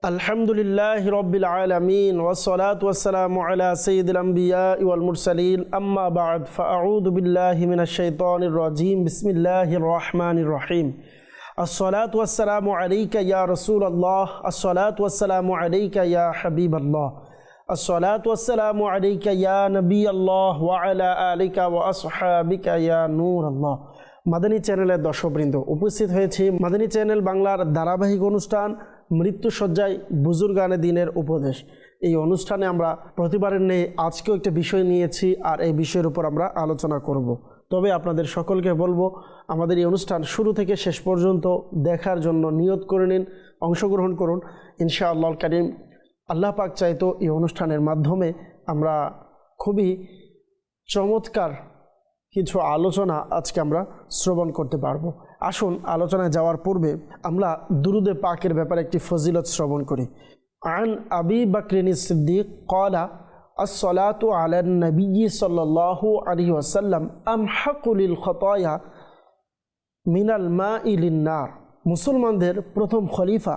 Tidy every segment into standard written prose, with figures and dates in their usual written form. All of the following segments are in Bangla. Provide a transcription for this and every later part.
আলহামদুলিল্লাহি রাব্বিল আলামিন ওয়াসসালাতু ওয়াসসালামু আলা সাইয়্যিদিল আমবিয়া ওয়াল মুরসালিন আম্মা বা'দ ফাআউযু বিল্লাহি মিনাশ শাইতানির রাজীম বিসমিল্লাহির রহমানির রহিম আসসালাতু ওয়াসসালামু আলাইকা ইয়া রাসূলুল্লাহ আসসালাতু ওয়াসসালামু আলাইকা ইয়া হাবিবাল্লাহ আসসালাতু ওয়াসসালামু আলাইকা ইয়া নবিয়াল্লাহ ওয়া আলা আলিকা ওয়া আসহাবিকা ইয়া নূরাল্লাহ। মাদানী চ্যানেলের দর্শকবৃন্দ, উপস্থিত হয়েছি মাদানী চ্যানেল বাংলার ধারাবাহিক অনুষ্ঠান মৃত্যুসজ্জায় বুজুর্গানে দিনের উপদেশ। এই অনুষ্ঠানে আমরা প্রতিবারের নেই আজকেও একটা বিষয় নিয়েছি, আর এই বিষয়ের উপর আমরা আলোচনা করব। তবে আপনাদের সকলকে বলবো, আমাদের এই অনুষ্ঠান শুরু থেকে শেষ পর্যন্ত দেখার জন্য নিয়ত করে নিন, অংশগ্রহণ করুন। ইনশাআল্লাহ কারীম আল্লাহ পাক চাইতো এই অনুষ্ঠানের মাধ্যমে আমরা খুবই চমৎকার কিছু আলোচনা আজকে আমরা শ্রবণ করতে পারবো। আসুন আলোচনায় যাওয়ার পূর্বে আমরা দুরুদে পাকের ব্যাপারে একটি ফজিলত শ্রবণ করি। আন আবি বকরিন সিদ্দিক ক্বালা আসসালাতু আলান নবী সাল্লাল্লাহু আলাইহি ওয়াসাল্লাম আমহাকু লিল খতায়া মিনাল মাই লিন নার। মুসলমানদের প্রথম খলিফা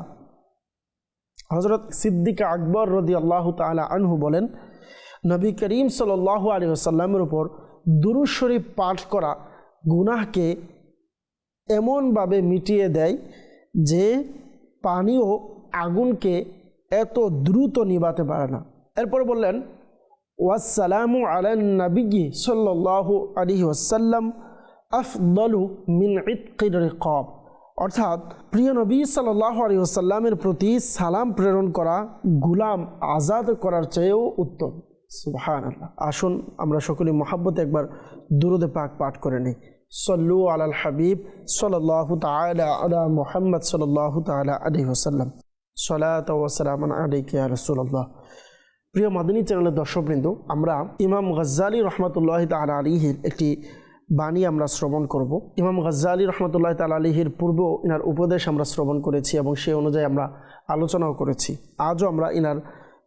হযরত সিদ্দিক আকবর রাদিয়াল্লাহু তাআলা আনহু বলেন, নবী করিম সাল্লাল্লাহু আলাইহি ওয়াসাল্লামের উপর দুরূদ শরীফ পাঠ করা গুনাহকে এমনভাবে মিটিয়ে দেয় যে পানিও আগুনকে এত দ্রুত নিভাতে পারে না। এরপর বললেন, ওয়াসসালামু আলান নবী সাল্লাল্লাহু আলাইহি ওয়াসাল্লাম আফদলু মিন ইতকির রিকাব। অর্থাৎ প্রিয় নবী সাল্লাল্লাহু আলাইহি ওয়াসাল্লামের প্রতি সালাম প্রেরণ করা গোলাম আজাদ করার চেয়েও উত্তম। সুবহানাল্লাহ। আসুন আমরা সকলে মহব্বতে একবার দুরুদে পাক পাঠ করে নিই। সল্লু আলাল হাবিব সাল্লাল্লাহু তাআলা আলা মুহাম্মদ সাল্লাল্লাহু তাআলা আলাইহি ওয়াসাল্লাম সালাতু ওয়া সালামান আলাইকা ইয়া রাসূলুল্লাহ। প্রিয় মাদানী চ্যানেলের দর্শকবৃন্দ, আমরা ইমাম গজ্জালী রহমাতুল্লাহি তাআলা আলাইহির একটি বাণী আমরা শ্রবণ করব। ইমাম গজ্জালী রহমাতুল্লাহি তাআলা আলাইহির পূর্ব ইনার উপদেশ আমরা শ্রবণ করেছি এবং সেই অনুযায়ী আমরা আলোচনাও করেছি। আজও আমরা ইনার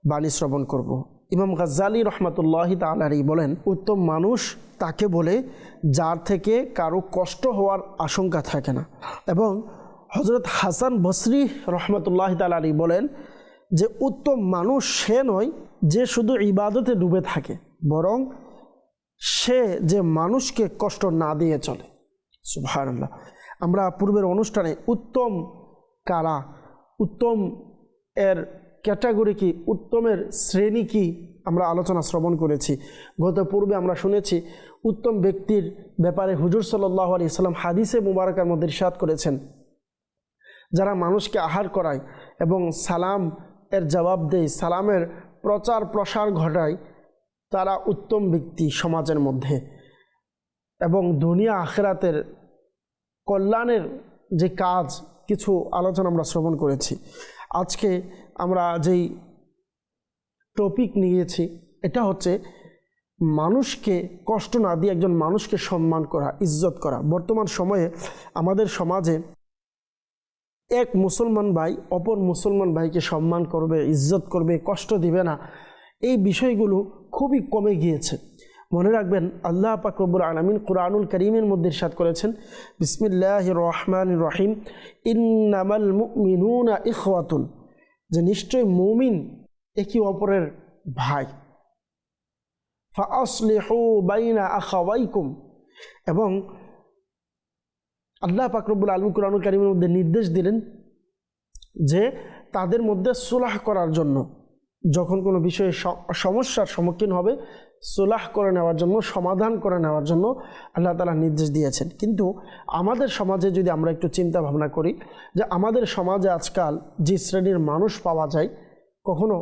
বাণী শ্রবণ করব। ইমাম গজ্জালী রহমাতুল্লাহি তাআলা আলাইহি বলেন, উত্তম মানুষ তাকে বলে যার থেকে কারো কষ্ট হওয়ার আশঙ্কা থাকে না। এবং হযরত হাসান বসরি রহমাতুল্লাহি তাআলা আলাইহি বলেন যে উত্তম মানুষ সে নয় যে শুধু ইবাদতে ডুবে থাকে, বরং সে যে মানুষকে কষ্ট না দিয়ে চলে। সুবহানাল্লাহ। আমরা পূর্বের অনুষ্ঠানে উত্তম কারা, উত্তম এর ক্যাটাগরি কি, উত্তমের শ্রেণী কি আমরা আলোচনা শ্রবণ করেছি। গত পূর্বে আমরা শুনেছি উত্তম ব্যক্তির ব্যাপারে হুজুর সাল্লাল্লাহু আলাইহি ওয়াসাল্লাম হাদিসে মুবারাকার মধ্যে ইরশাদ করেছেন, যারা মানুষকে আহার করায় এবং সালাম এর জবাব দেয়, সালামের প্রচার প্রসার ঘটায়, তারা উত্তম ব্যক্তি সমাজের মধ্যে। এবং দুনিয়া আখিরাতের কল্যাণের যে কাজ কিছু আলোচনা আমরা শ্রবণ করেছি। আজকে আমরা যেই টপিক নিয়েছি এটা হচ্ছে মানুষকে কষ্ট না দিয়ে একজন মানুষকে সম্মান করা, ইজ্জত করা। বর্তমান সময়ে আমাদের সমাজে এক মুসলমান ভাই অপর মুসলমান ভাইকে সম্মান করবে, ইজ্জত করবে, কষ্ট দিবে না, এই বিষয়গুলো খুবই কমে গিয়েছে। মনে রাখবেন, আল্লাহ পাক রব্বুল আলামিন কুরআনুল কারীমের মধ্যে ইরশাদ করেছেন, বিসমিল্লাহির রহমানির রহিম, ইন্নামাল মুমিনুনা ইখওয়াতুন, যে নিশ্চয় মুমিন একে অপরের ভাই। ফাআসলিহু বাইনা আখাওয়াইকুম, এবং আল্লাহ পাক রব্বুল আলামিন কুরআনুল কারীমের মধ্যে নির্দেশ দিলেন যে তাদের মধ্যে সুলহ করার জন্য, যখন কোনো বিষয়ে সমস্যার সম্মুখীন হবে সুলহ করে নেওয়ার জন্য, সমাধান করে নেওয়ার জন্য আল্লাহ তাআলা নির্দেশ দিয়েছেন। কিন্তু আমাদের সমাজে যদি আমরা একটু চিন্তা ভাবনা করি, যে আমাদের সমাজে আজকাল যে শ্রেণীর মানুষ পাওয়া যায়, কখনো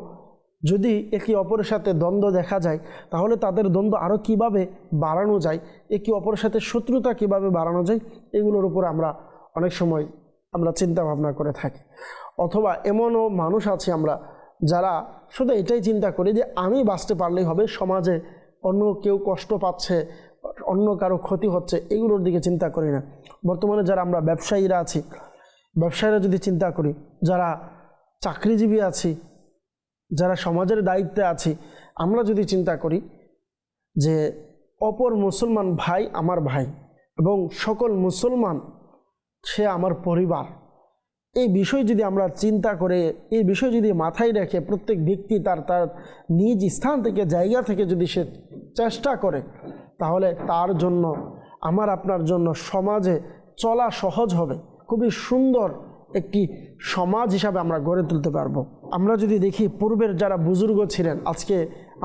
যদি একে অপরের সাথে দ্বন্দ্ব দেখা যায়, তাহলে তাদের দ্বন্দ্ব আরও কীভাবে বাড়ানো যায়, একে অপরের সাথে শত্রুতা কীভাবে বাড়ানো যায়, এগুলোর উপর আমরা অনেক সময় আমরা চিন্তা ভাবনা করে থাকি। অথবা এমনও মানুষ আছে আমরা যারা শুধু এটাই চিন্তা করি যে আমি বাঁচতে পারলেই হবে, সমাজে অন্য কেউ কষ্ট পাচ্ছে, অন্য কারো ক্ষতি হচ্ছে, এগুলোর দিকে চিন্তা করি না। বর্তমানে যারা আমরা ব্যবসায়ীরা আছি, ব্যবসায়ীরা যদি চিন্তা করি, যারা চাকরিজীবী আছি, যারা সমাজের দায়িত্বে আছি, আমরা যদি চিন্তা করি যে অপর মুসলমান ভাই আমার ভাই এবং সকল মুসলমান সে আমার পরিবার, এই বিষয় যদি আমরা চিন্তা করে, এই বিষয় যদি মাথায় রেখে প্রত্যেক ব্যক্তি তার তার নিজ স্থান থেকে, জায়গা থেকে যদি সে চেষ্টা করে, তাহলে তার জন্য, আমার আপনার জন্য সমাজে চলা সহজ হবে। খুবই সুন্দর একটি সমাজ হিসাবে আমরা গড়ে তুলতে পারবো। আমরা যদি দেখি পূর্বের যারা বুজুর্গ ছিলেন, আজকে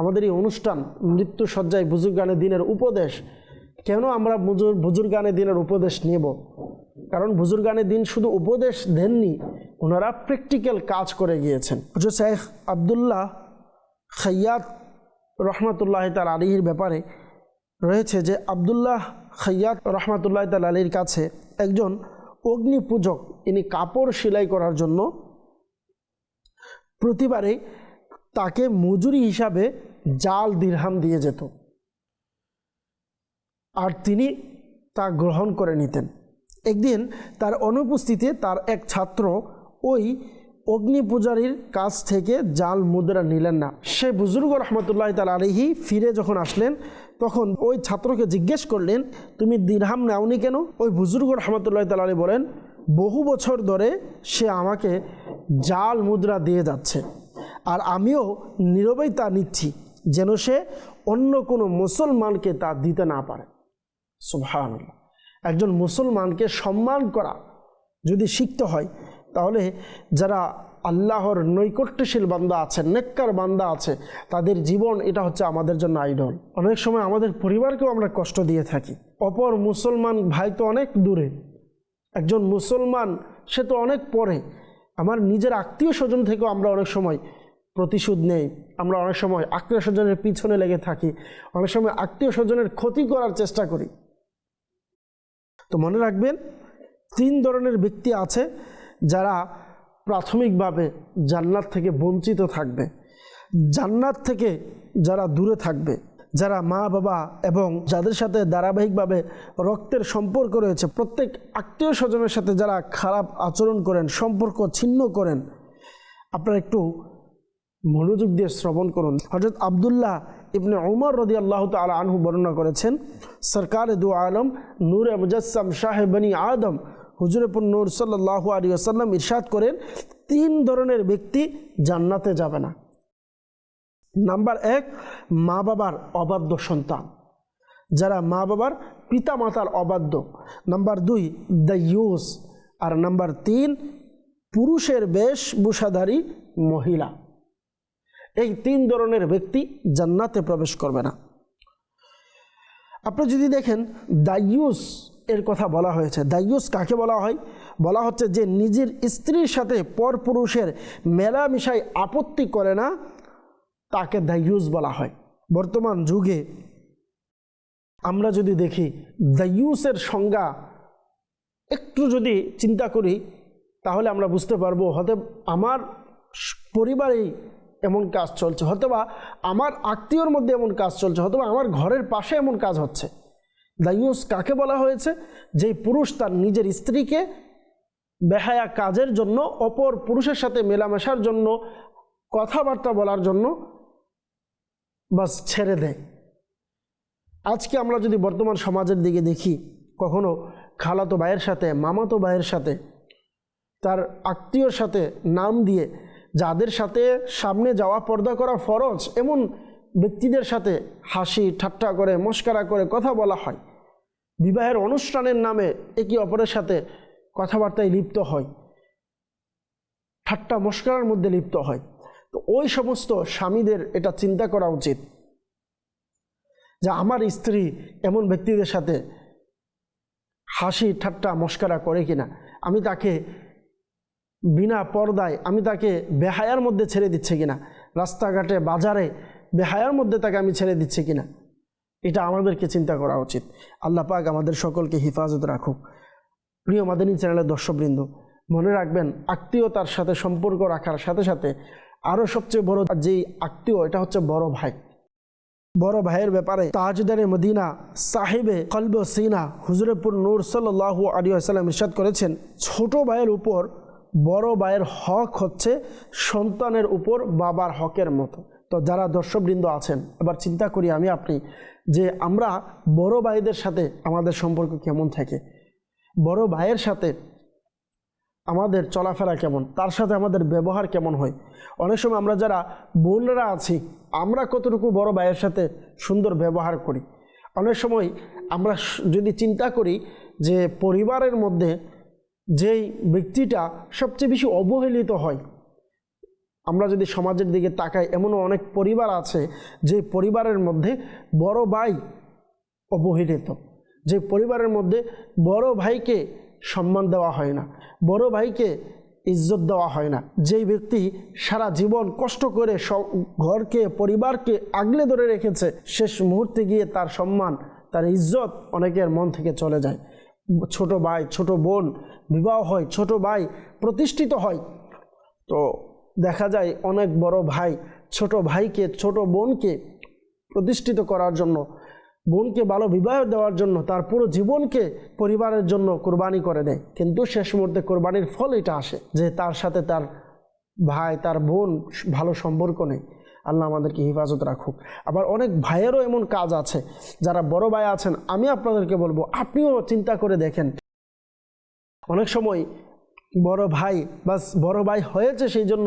আমাদের এই অনুষ্ঠান মৃত্যুসজ্জায় বুজুর্গানে দিনের উপদেশ, কেন আমরা বুজুর্গানে দিনের উপদেশ নেব? কারণ বুজুর্গানে দিন শুধু উপদেশ দেননি, ওনারা প্র্যাকটিক্যাল কাজ করে গিয়েছেন। শেখ আবদুল্লাহ খাইয়াত রহমতুল্লাহ তাআলা আলাইহির ব্যাপারে রয়েছে যে আবদুল্লাহ খাইয়াত রহমতুল্লাহ তাআলা আলাইহির কাছে একজন অগ্নি পূজক, ইনি কাপড় সেলাই করার জন্য প্রতিবারে তাকে মজুরি হিসাবে জাল দিরহাম দিয়ে যেত, আর তিনি তা গ্রহণ করে নিতেন। একদিন তার অনুপস্থিতিতে তার এক ছাত্র ওই অগ্নি পূজারীর কাছ থেকে জাল মুদ্রা নিলেন না। সে বুজুর্গ রহমতুল্লাহ তাআলা আলাইহি ফিরে যখন আসলেন, তখন ওই ছাত্রকে জিজ্ঞেস করলেন, তুমি দিরহাম নাওনি কেন? ওই বুজুর্গ রহমতুল্লাহ তাআলা আলাইহি বলেন, বহু বছর ধরে সে আমাকে জাল মুদ্রা দিয়ে যাচ্ছে, আর আমিও নীরবেই তা নিচ্ছি, যেন সে অন্য কোনো মুসলমানকে তা দিতে না পারে। সুবহানাল্লাহ। একজন মুসলমানকে সম্মান করা যদি শিখতে হয়, তাহলে যারা আল্লাহর নৈকট্যশীল বান্দা আছে, নেককার বান্দা আছে, তাদের জীবন এটা হচ্ছে আমাদের জন্য আইডল। অনেক সময় আমাদের পরিবারকেও আমরা কষ্ট দিয়ে থাকি। অপর মুসলমান ভাই তো অনেক দূরে, একজন মুসলমান সে তো অনেক পরে। আমার নিজের আত্মীয় স্বজন থেকেও আমরা অনেক সময় প্রতিশোধ নেই, আমরা অনেক সময় আত্মীয় স্বজনের পিছনে লেগে থাকি, অনেক সময় আত্মীয় স্বজনের ক্ষতি করার চেষ্টা করি। তো মনে রাখবেন, 3 ধরনের ব্যক্তি আছে যারা প্রাথমিকভাবে জান্নাত থেকে বঞ্চিত থাকবে, জান্নাত থেকে যারা দূরে থাকবে, যারা মা বাবা এবং যাদের সাথে ধারাবাহিকভাবে রক্তের সম্পর্ক রয়েছে, প্রত্যেক আত্মীয় স্বজনের সাথে যারা খারাপ আচরণ করেন, সম্পর্ক ছিন্ন করেন। আপনারা একটু মনোযোগ দিয়ে শ্রবণ করুন। হযরত আব্দুল্লাহ ইবনে উমর রাদিয়াল্লাহু তাআলা আনহু বর্ণনা করেছেন, সরকার দু আলম নূরে মুজাসসাম শাহ বনি আদম হুজুরে পুর নূর সাল্লাল্লাহু আলাইহি ওয়াসাল্লাম ইরশাদ করেন, 3 ধরনের ব্যক্তি জান্নাতে যাবে না। নাম্বার 1, মা বাবার অবাধ্য সন্তান, যারা মা বাবার পিতা মাতার অবাধ্য। নাম্বার 2, দায়ুস। আর নাম্বার 3, পুরুষের বেশভূষাধারী মহিলা। এই 3 ধরনের ব্যক্তি জান্নাতে প্রবেশ করবে না। আপনি যদি দেখেন, দায়ুস এর কথা বলা হয়েছে। দায়ুস কাকে বলা হয়? বলা হচ্ছে যে নিজের স্ত্রীর সাথে পরপুরুষের মেলামেশায় আপত্তি করে না, তাকে দায়ুস বলা হয়। বর্তমান যুগে আমরা যদি দেখি দায়ুসের সংজ্ঞা একটু যদি চিন্তা করি, তাহলে আমরা বুঝতে পারবো হয়তো আমার পরিবারেই এমন কাজ চলছে, হয়তোবা আমার আত্মীয়র মধ্যে এমন কাজ চলছে, হয়তোবা আমার ঘরের পাশে এমন কাজ হচ্ছে। দায়ুস কাকে বলা হয়েছে? যেই পুরুষ তার নিজের স্ত্রীকে বেহায়া কাজের জন্য, অপর পুরুষের সাথে মেলামেশার জন্য, কথাবার্তা বলার জন্য বাস ছেড়ে দেয়। আজকে আমরা যদি বর্তমান সমাজের দিকে দেখি, কখনো খালাতো ভাইয়ের সাথে, মামাতো ভাইয়ের সাথে, তার আত্মীয়র সাথে নাম দিয়ে, যাদের সাথে সামনে যাওয়া পর্দা করা ফরজ, এমন ব্যক্তিদের সাথে হাসি ঠাট্টা করে, মস্করা করে কথা বলা হয়। বিবাহের অনুষ্ঠানের নামে একে অপরের সাথে কথাবার্তায় লিপ্ত হয়, ঠাট্টা মস্করার মধ্যে লিপ্ত হয়। তো ওই সমস্ত স্বামীদের এটা চিন্তা করা উচিত যে আমার স্ত্রী এমন ব্যক্তিদের সাথে হাসি ঠাট্টা মস্করা করে কিনা, আমি তাকে বিনা পর্দায়, আমি তাকে বেহায়ার মধ্যে ছেড়ে দিচ্ছে কিনা, রাস্তাঘাটে বাজারে বেহায়ার মধ্যে তাকে আমি ছেড়ে দিচ্ছি কিনা, এটা আমাদেরকে চিন্তা করা উচিত। আল্লাহ পাক আমাদের সকলকে হিফাজত রাখুক। প্রিয় মাদানী চ্যানেলের দর্শকবৃন্দ, মনে রাখবেন, আত্মীয়তার সাথে সম্পর্ক রাখার সাথে সাথে আরও সবচেয়ে বড় যেই আত্মীয়, এটা হচ্ছে বড় ভাই। বড় ভাইয়ের ব্যাপারে তাজদারে মদিনা সাহেবে কলব সিনা হুজুরে পুর নূর সাল্লাল্লাহু আলাইহি ওয়াসাল্লাম ইরশাদ করেছেন, ছোট ভাইয়ের উপর বড় ভাইয়ের হক হচ্ছে সন্তানের উপর বাবার হকের মতো। তো যারা দর্শকবৃন্দ আছেন, এবার চিন্তা করি আমি আপনি যে আমরা বড় ভাইদের সাথে আমাদের সম্পর্ক কেমন থাকে। বড় ভাইয়ের সাথে আমাদের চলাফেরা কেমন, তার সাথে আমাদের ব্যবহার কেমন হয়। অনেক সময় আমরা যারা বোনরা আছি, আমরা কতটুকু বড় ভাইয়ের সাথে সুন্দর ব্যবহার করি। অনেক সময় আমরা যদি চিন্তা করি যে পরিবারের মধ্যে যেই ব্যক্তিটা সবচেয়ে বেশি অবহেলিত হয়, আমরা যদি সমাজের দিকে তাকাই, এমনও অনেক পরিবার আছে যে পরিবারের মধ্যে বড় ভাই অবহেলিত, যে পরিবারের মধ্যে বড় ভাইকে সম্মান দেওয়া হয় না, বড় ভাইকে ইজ্জত দেওয়া হয় না। যেই ব্যক্তি সারা জীবন কষ্ট করে ঘরকে পরিবারকে আগলে ধরে রেখেছে, শেষ মুহূর্তে গিয়ে তার সম্মান, তার ইজ্জত অনেকের মন থেকে চলে যায়। ছোট ভাই ছোট বোন বিবাহ হয়, ছোট ভাই প্রতিষ্ঠিত হয়, তো দেখা যায় অনেক বড় ভাই ছোট ভাইকে, ছোট বোনকে প্রতিষ্ঠিত করার জন্য, বোনকে ভালো বিবাহ দেওয়ার জন্য তার পুরো জীবনকে পরিবারের জন্য কোরবানি করে দেয়। কিন্তু শেষ মুহূর্তে কোরবানির ফল এটা আসে যে তার সাথে তার ভাই, তার বোন ভালো সম্পর্ক নেই। আল্লাহ আমাদেরকে হেফাজত রাখুক। আবার অনেক ভাইয়েরও এমন কাজ আছে, যারা বড় ভাই আছেন, আমি আপনাদেরকে বলবো আপনিও চিন্তা করে দেখেন। অনেক সময় বড় ভাই বাস বড় ভাই হয়েছে সেই জন্য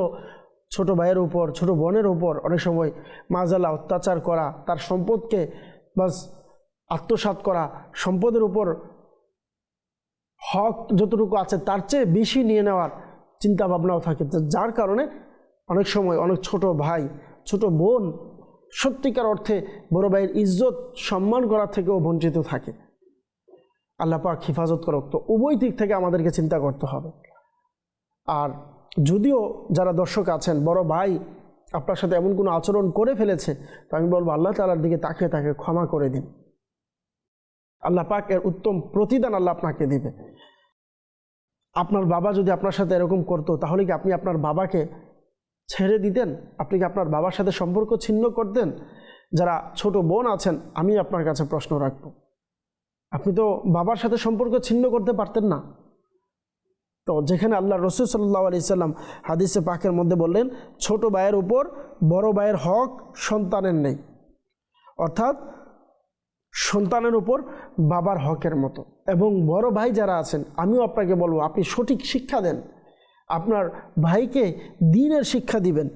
ছোট ভাইয়ের উপর, ছোট বোনের উপর অনেক সময় মাজালা অত্যাচার করা, তার সম্পদকে বাস আত্মসাৎ করা, সম্পদের উপর হক যতটুকু আছে তার চেয়ে বেশি নিয়ে নেওয়ার চিন্তা ভাবনাও থাকে, যার কারণে অনেক সময় অনেক ছোট ভাই ছোট বোন সত্যিকার অর্থে বড় ভাইয়ের ইজ্জত সম্মান করা থেকেও বঞ্চিত থাকে। আল্লাহ পাক হেফাজত করুক। তো উভয় দিক থেকে আমাদেরকে চিন্তা করতে হবে। আর যদিও যারা দর্শক আছেন, বড় ভাই আপনার সাথে এমন কোনো আচরণ করে ফেলেছে, তো আমি বলবো আল্লাহ তাআলার দিকে তাকিয়ে তাকে ক্ষমা করে দিন। আল্লাহ পাক এর উত্তম প্রতিদান আল্লাহ আপনাকে দিবে। আপনার বাবা যদি আপনার সাথে এরকম করতো, তাহলে কি আপনি আপনার বাবাকে ছেড়ে দিতেন? আপনি কি আপনার বাবার সাথে সম্পর্ক ছিন্ন করতেন? যারা ছোট বোন আছেন, আমি আপনার কাছে প্রশ্ন রাখব, আপনি তো বাবার সাথে সম্পর্ক ছিন্ন করতে পারতেন না। তো যেখানে আল্লাহ রাসূল সাল্লাল্লাহু আলাইহি সাল্লাম হাদিসে পাকের মধ্যে বললেন, ছোট ভাইয়ের উপর বড় ভাইয়ের হক সন্তানের নেই, অর্থাৎ সন্তানের উপর বাবার হকের মতো। এবং বড় ভাই যারা আছেন, আমিও আপনাকে বলবো আপনি সঠিক শিক্ষা দেন, আপনার ভাইকে দ্বীনের শিক্ষা দিবেন।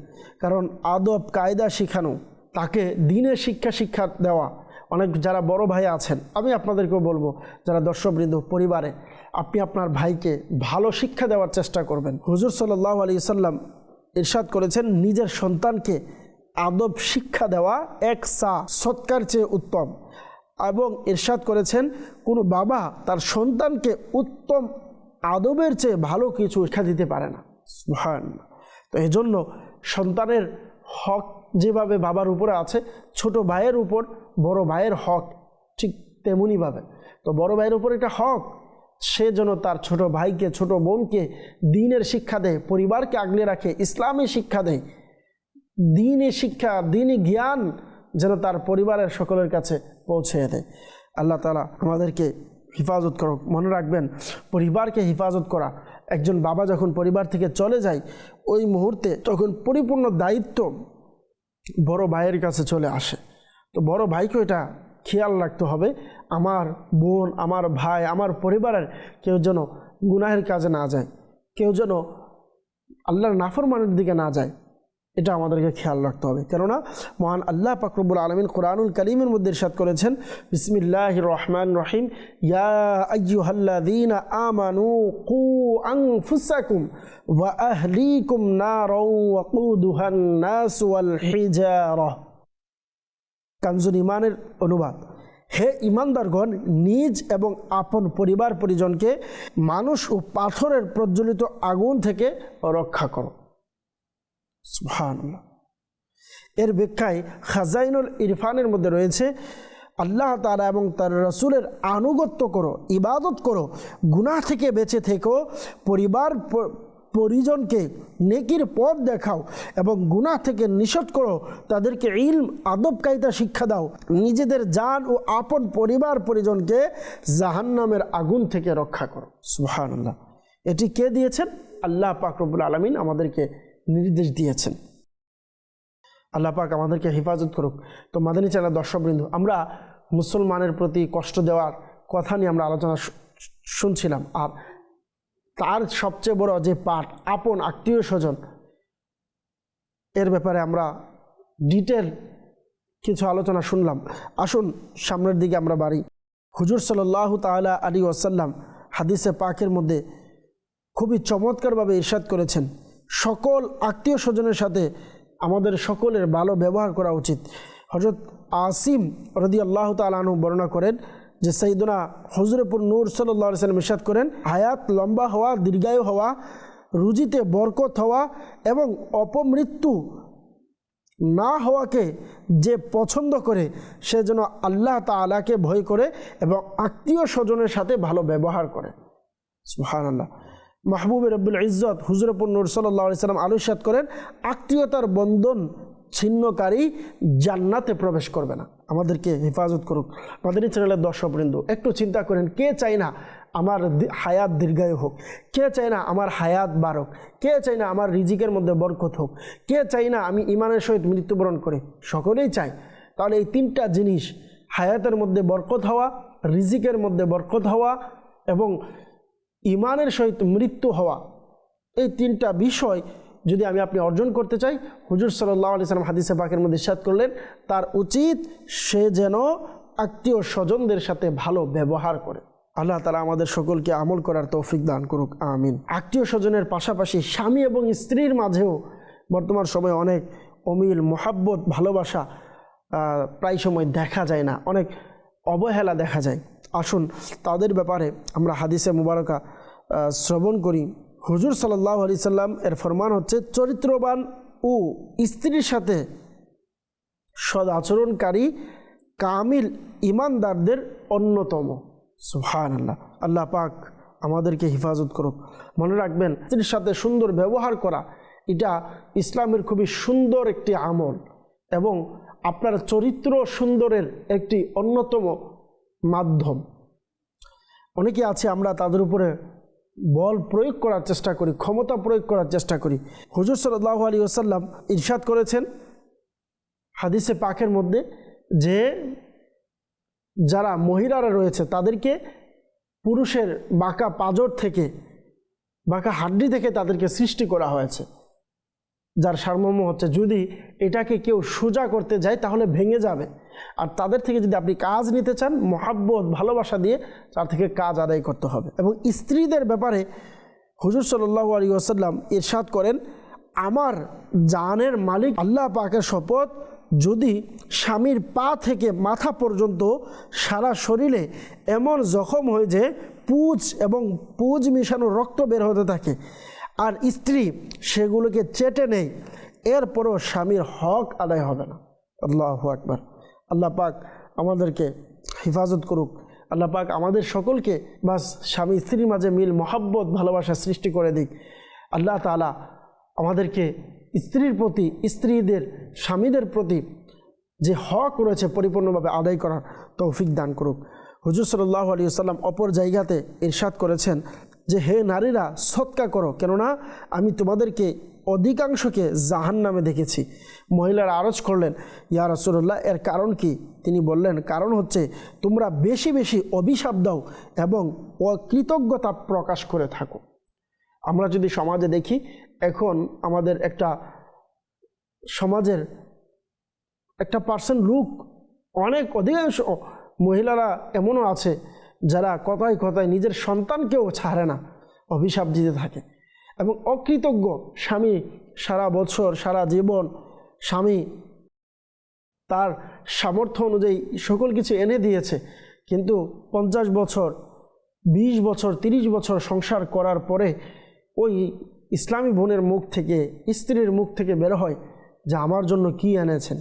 কারণ আদব কায়দা শেখানো, তাকে দ্বীনের শিক্ষা দেওয়া। অনেক যারা বড় ভাই আছেন, আমি আপনাদেরকেও বলবো, যারা দর্শকবৃন্দ পরিবারে, আপনি আপনার ভাইকে ভালো শিক্ষা দেওয়ার চেষ্টা করবেন। হুজুর সাল্লাল্লাহু আলাইহি সাল্লাম ইরশাদ করেছেন, নিজের সন্তানকে আদব শিক্ষা দেওয়া এক সা সৎকার চেয়ে উত্তম। এবং ইরশাদ করেছেন, কোনো বাবা তার সন্তানকে উত্তম আদবের চেয়ে ভালো কিছু শিক্ষা দিতে পারে না। সুবহানাল্লাহ। তো এই জন্য সন্তানের হক যেভাবে বাবার উপরে আছে, ছোট ভাইয়ের উপর বড় ভাইয়ের হক ঠিক তেমনইভাবে। তো বড় ভাইয়ের উপর এটা হক, সে যেন তার ছোট ভাইকে, ছোট বোনকে দ্বীনের শিক্ষা দেয়, পরিবারকে আগলে রাখে, ইসলামী শিক্ষা দেয়, দ্বীনি শিক্ষা, দ্বীনি জ্ঞান যেন তার পরিবারের সকলের কাছে পৌঁছে দেয়। আল্লাহ তাআলা আমাদেরকে হেফাজত করুক। মনে রাখবেন, পরিবারকে হেফাজত করা, একজন বাবা যখন পরিবার থেকে চলে যায়, ওই মুহূর্তে তখন পরিপূর্ণ দায়িত্ব বড় ভাইয়ের কাছে চলে আসে। তো বড় ভাইকে এটা খেয়াল রাখতে হবে, আমার বোন, আমার ভাই, আমার পরিবারের কেউ যেন গুনাহের কাজে না যায়, কেউ যেন আল্লাহর নাফরমানের দিকে না যায়, এটা আমাদেরকে খেয়াল রাখতে হবে। কেননা মহান আল্লাহ পাক রব্বুল আলামিন কোরআনুল কারীমের মধ্যে ইরশাদ করেছেন, বিসমিল্লাহির রহমানির রহিম, ইয়া আইয়ুহাল্লাযীনা আমানু কু আনফুসাকুম ওয়া আহলিকুম নারাও ওয়াকুদুহান নাস ওয়াল হিজারা। কানজুল ঈমানের অনুবাদ, হে ঈমানদারগণ, নিজ এবং আপন পরিবার পরিজনকে মানুষ ও পাথরের প্রজ্বলিত আগুন থেকে রক্ষা করো। সুবহানাল্লাহ। এর ব্যাখ্যায় খাজাইনুল ইরফানের মধ্যে রয়েছে, আল্লাহ তাআলা এবং তার রাসূলের আনুগত্য করো, ইবাদত করো, গুনাহ থেকে বেঁচে থেকো, পরিবার পরিজনকে নেকির পথ দেখাও এবং গুনাহ থেকে নিষেধ করো, তাদেরকে ইলম আদব কায়দা শিক্ষা দাও, নিজেদের জান ও আপন পরিবার পরিজনকে জাহান্নামের আগুন থেকে রক্ষা করো। সুবহানাল্লাহ। এটি কে দিয়েছেন? আল্লাহ পাক রব্বুল আলামিন আমাদেরকে নির্দেশ দিয়েছেন। আল্লাহ পাক আমাদেরকে হেফাজত করুক। তো মাদানী চ্যানেল দর্শকবৃন্দ, আমরা মুসলমানের প্রতি কষ্ট দেওয়ার কথা নিয়ে আমরা আলোচনা শুনছিলাম। আর তার সবচেয়ে বড় যে পার্ট আপন আত্মীয় স্বজন, এর ব্যাপারে আমরা ডিটেল কিছু আলোচনা শুনলাম। আসুন সামনের দিকে আমরা বাড়ি। হুজুর সাল্লাল্লাহু তাআলা আলাইহি ওয়াসাল্লাম হাদিসে পাকের মধ্যে খুবই চমৎকারভাবে ইরশাদ করেছেন, সকল আত্মীয় স্বজনের সাথে আমাদের সকলের ভালো ব্যবহার করা উচিত। হযরত আসিম রাদিয়াল্লাহু তাআলা আনহু বর্ণনা করেন যে সাইয়েদুনা হুজুরপুর নূর সাল্লাল্লাহু আলাইহি ওয়াসাল্লাম ইরশাদ করেন, হায়াত লম্বা হওয়া, দীর্ঘায়ু হওয়া, রুজিতে বরকত হওয়া এবং অপমৃত্যু না হওয়াকে যে পছন্দ করে সে যেন আল্লাহ তাআলাকে ভয় করে এবং আত্মীয় স্বজনের সাথে ভালো ব্যবহার করে। সুবহানাল্লাহ। মাহবুবে রব্বুল ইজ্জত হুজুরপুর নূর সাল্লাল্লাহু আলাইহি ওয়াসাল্লাম আরও ইরশাদ করেন, আত্মীয়তার বন্ধন ছিন্নকারী জান্নাতে প্রবেশ করবে না। আমাদেরকে হেফাজত করুক। মাদানী চ্যানেলের দর্শকবৃন্দ, একটু চিন্তা করেন, কে চায় না আমার হায়াত দীর্ঘায়ু হোক? কে চায় না আমার হায়াত বাড়ুক? কে চায় না আমার রিজিকের মধ্যে বরকত হোক? কে চায় না আমি ইমানের সহিত মৃত্যুবরণ করে? সকলেই চায়। তাহলে এই তিনটা জিনিস, হায়াতের মধ্যে বরকত হওয়া, রিজিকের মধ্যে বরকত হওয়া এবং ইমানের সহিত মৃত্যু হওয়া, এই তিনটা বিষয় যদি আপনি অর্জন করতে চাই, হুজুর সাল্লাল্লাহু আলাইহি ওয়াসাল্লাম হাদিসে পাকের মধ্যে ইরশাদ করলেন, তার উচিত সে যেন আত্মীয় স্বজনদের সাথে ভালো ব্যবহার করে। আল্লাহ তাআলা আমাদের সকলকে আমল করার তৌফিক দান করুক, আমিন। আত্মীয় স্বজনের পাশাপাশি স্বামী এবং স্ত্রীর মাঝেও বর্তমান সময়ে অনেক অমিল, মোহাব্বত, ভালোবাসা প্রায় সময় দেখা যায় না, অনেক অবহেলা দেখা যায়। আসুন তাদের ব্যাপারে আমরা হাদিসে মুবারকা শ্রবণ করি। হুজুর সাল্লাল্লাহু আলাইহি সাল্লাম এর ফরমান হচ্ছে, চরিত্রবান ও স্ত্রীর সাথে সদ আচরণকারী কামিল ইমানদারদের অন্যতম। সুবহানাল্লাহ। আল্লাহ পাক আমাদেরকে হেফাজত করুক। মনে রাখবেন, স্ত্রীর সাথে সুন্দর ব্যবহার করা এটা ইসলামের খুবই সুন্দর একটি আমল এবং আপনার চরিত্র সুন্দরের একটি অন্যতম মাধ্যম। অনেকে আছে আমরা তাদের উপরে বল প্রয়োগ করার চেষ্টা করি, ক্ষমতা প্রয়োগ করার চেষ্টা করি। হুজুর সাল্লাল্লাহু আলাইহি ওয়াসাল্লাম ইরশাদ করেছেন হাদিসে পাকের মধ্যে যে যারা মহিলারা রয়েছে তাদেরকে পুরুষের বাঁকা পাঁজর থেকে, বাঁকা হাড্ডি থেকে তাদেরকে সৃষ্টি করা হয়েছে, যার সারমর্ম হচ্ছে যদি এটাকে কেউ সোজা করতে যায় তাহলে ভেঙে যাবে। আর তাদের থেকে যদি আপনি কাজ নিতে চান, মহাব্বত, ভালোবাসা দিয়ে তার থেকে কাজ আদায় করতে হবে। এবং স্ত্রীদের ব্যাপারে হুজুর সাল্লাল্লাহু আলাইহি ওয়াসাল্লাম ইরশাদ করেন, আমার জানের মালিক আল্লাহ পাকের শপথ, যদি স্বামীর পা থেকে মাথা পর্যন্ত সারা শরীরে এমন জখম হয়ে যে পুঁজ এবং পুঁজ মিশানো রক্ত বের হতে থাকে আর স্ত্রী সেগুলোকে চেটে নেয়, এরপরও স্বামীর হক আদায় হবে না। আল্লাহু আকবার। আল্লাহ পাক আমাদেরকে হেফাজত করুক। আল্লাহ পাক আমাদের সকলকে বাস স্বামী স্ত্রীর মাঝে মিল, মহাব্বত, ভালোবাসা সৃষ্টি করে দিক। আল্লাহ তাআলা আমাদেরকে স্ত্রীর প্রতি, স্ত্রীদের স্বামীদের প্রতি যে হক রয়েছে পরিপূর্ণভাবে আদায় করার তৌফিক দান করুক। হুজুর সাল্লাল্লাহু আলাইহি ওয়াসাল্লাম অপর জায়গাতে ইরশাদ করেছেন যে, হে নারীরা সদকা করো, কেননা আমি তোমাদেরকে অধিকাংশকে জাহান্নামে দেখেছি। মহিলারা আরজ করলেন, ইয়া রাসূলুল্লাহ, এর কারণ কি? তিনি বললেন, কারণ হচ্ছে তোমরা বেশি বেশি অভিশাপ দাও এবং অকৃতজ্ঞতা প্রকাশ করে থাকো। আমরা যদি সমাজে দেখি, এখন আমাদের একটা সমাজের একটা পার্সেন্ট লোক, অনেক অধিকাংশ মহিলারা এমনও আছে যারা কথায় কথায় নিজের সন্তানকেও ছাড়ে না, অভিশাপ দিতে থাকে। এবং অকৃতজ্ঞ স্বামী, সারা বছর সারা জীবন স্বামী তার সামর্থ্য অনুযায়ী সকল কিছু এনে দিয়েছে, কিন্তু 50 বছর, 20 বছর, 30 বছর সংসার করার পরে ওই ইসলামী বোনের মুখ থেকে, স্ত্রীর মুখ থেকে বের হয় যে আমার জন্য কি এনেছেন,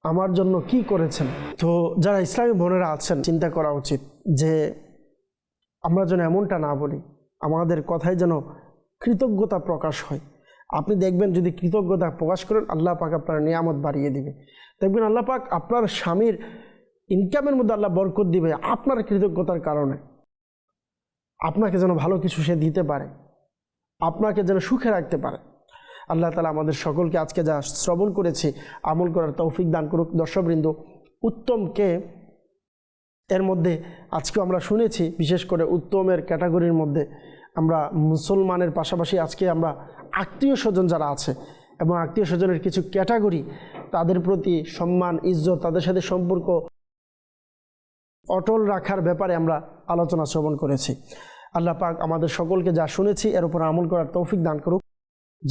আমার জন্য কি করেছেন। তো যারা ইসলামী বোনেরা আছেন, চিন্তা করা উচিত যে আমরা যেন এমনটা না বলি, আমাদের কথায় যেন কৃতজ্ঞতা প্রকাশ হয়। আপনি দেখবেন যদি কৃতজ্ঞতা প্রকাশ করেন, আল্লাহ পাক আপনার নিয়ামত বাড়িয়ে দিবে। দেখবেন আল্লাহ পাক আপনার স্বামীর ইনকামের মধ্যে আল্লাহ বরকত দিবে আপনার কৃতজ্ঞতার কারণে। আপনাকে যেন ভালো কিছু সে দিতে পারে, আপনাকে যেন সুখে রাখতে পারে। আল্লাহ তাআলা আমাদের সকলকে আজকে যা শ্রবণ করেছি আমল করার তৌফিক দান করুক। দর্শকবৃন্দ, উত্তমকে এর মধ্যে আজকে আমরা শুনেছি, বিশেষ করে উত্তমের ক্যাটাগরির মধ্যে আমরা মুসলমানের পাশাপাশি আজকে আমরা আত্মীয় স্বজন যারা আছে এবং আত্মীয় স্বজনের কিছু ক্যাটাগরি, তাদের প্রতি সম্মান, ইজ্জত, তাদের সাথে সম্পর্ক অটল রাখার ব্যাপারে আমরা আলোচনা শ্রবণ করেছি। আল্লাহ পাক আমাদের সকলকে যা শুনেছি এর উপর আমল করার তৌফিক দান করুক।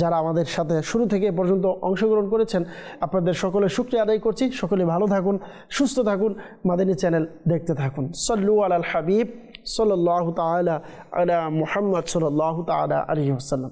যারা আমাদের সাথে শুরু থেকে এ পর্যন্ত অংশগ্রহণ করেছেন আপনাদের সকলের শুকরিয়া আদায় করছি। সকলে ভালো থাকুন, সুস্থ থাকুন, মাদানী চ্যানেল দেখতে থাকুন। সাল্লু আলাল হাবিব সাল্লাল্লাহু তাআলা আলা মুহাম্মদ সাল্লাল্লাহু তাআলা আলাইহি ওয়াসাল্লাম।